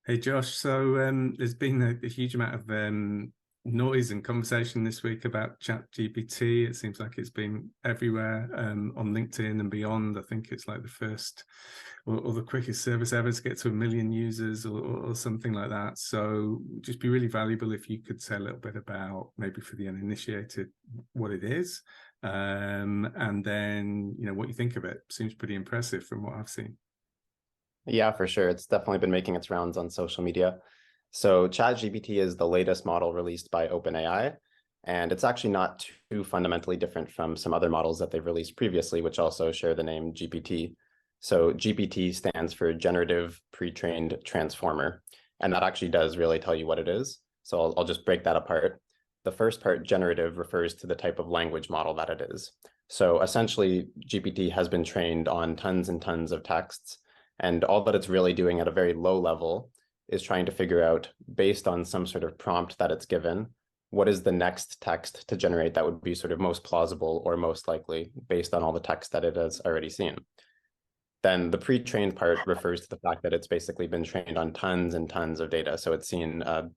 Hey Josh, so there's been a huge amount of noise and conversation this week about Chat GPT. It seems like it's been everywhere on LinkedIn and beyond. I think it's like the first or the quickest service ever to get to 1 million users or something like that. So just be really valuable if you could say a little bit about, maybe for the uninitiated, what it is, and then what you think of it. Seems pretty impressive from what I've seen. Yeah, for sure. It's definitely been making its rounds on social media. So ChatGPT is the latest model released by OpenAI, and it's actually not too fundamentally different from some other models that they've released previously, which also share the name GPT. So GPT stands for Generative Pre-trained Transformer, and that actually does really tell you what it is. So I'll just break that apart. The first part, generative, refers to the type of language model that it is. So essentially, GPT has been trained on tons and tons of texts, and all that it's really doing at a very low level is trying to figure out, based on some sort of prompt that it's given, what is the next text to generate that would be sort of most plausible or most likely based on all the text that it has already seen. Then the pre-trained part refers to the fact that it's basically been trained on tons and tons of data. So it's seen a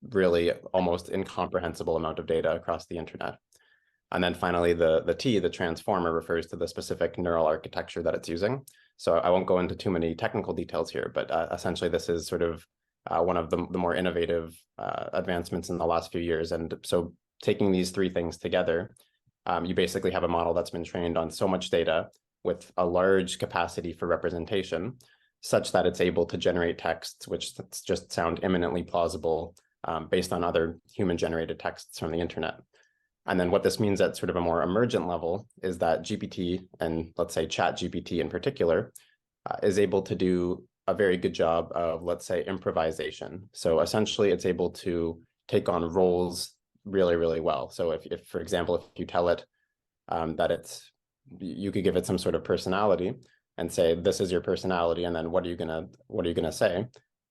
really almost incomprehensible amount of data across the internet. And then finally, the transformer, refers to the specific neural architecture that it's using. So I won't go into too many technical details here, but essentially this is sort of one of the more innovative advancements in the last few years. And so taking these three things together, you basically have a model that's been trained on so much data with a large capacity for representation, such that it's able to generate texts which just sound eminently plausible based on other human-generated texts from the internet. And then what this means at sort of a more emergent level is that GPT, and let's say Chat GPT in particular, is able to do a very good job of, let's say, improvisation. So essentially, it's able to take on roles really, really well. So if for example, if you tell it that you could give it some sort of personality and say, this is your personality, and then what are you gonna say?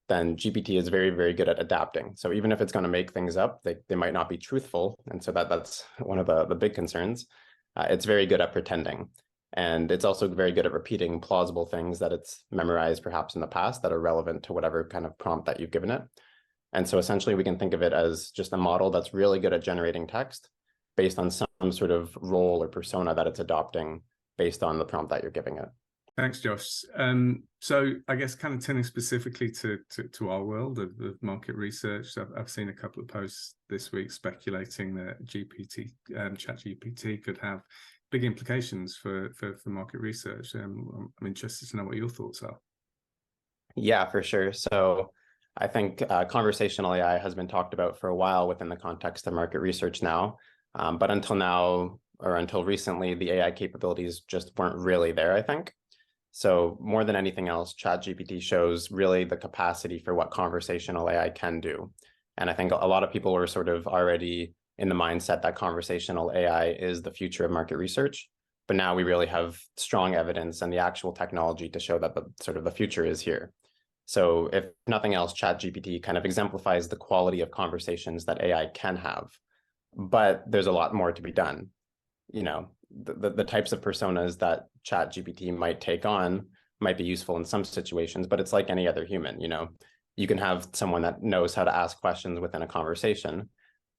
Then GPT is very, very good at adapting. So even if it's going to make things up, they might not be truthful. And so that's one of the big concerns. It's very good at pretending. And it's also very good at repeating plausible things that it's memorized perhaps in the past that are relevant to whatever kind of prompt that you've given it. And so essentially we can think of it as just a model that's really good at generating text based on some sort of role or persona that it's adopting based on the prompt that you're giving it. Thanks, Josh. So I guess kind of turning specifically to our world of market research, I've seen a couple of posts this week speculating that ChatGPT could have big implications for market research. I'm interested to know what your thoughts are. Yeah, for sure. So I think conversational AI has been talked about for a while within the context of market research now. But until now, or until recently, the AI capabilities just weren't really there, I think. So more than anything else, ChatGPT shows really the capacity for what conversational AI can do. And I think a lot of people were sort of already in the mindset that conversational AI is the future of market research. But now we really have strong evidence and the actual technology to show that the future is here. So if nothing else, ChatGPT kind of exemplifies the quality of conversations that AI can have. But there's a lot more to be done. The types of personas that Chat GPT might take on might be useful in some situations, but it's like any other human. You can have someone that knows how to ask questions within a conversation,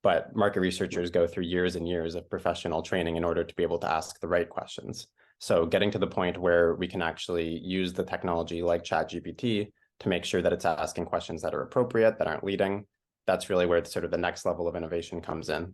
but market researchers go through years and years of professional training in order to be able to ask the right questions. So getting to the point where we can actually use the technology like Chat GPT to make sure that it's asking questions that are appropriate, that aren't leading, that's really where sort of the next level of innovation comes in.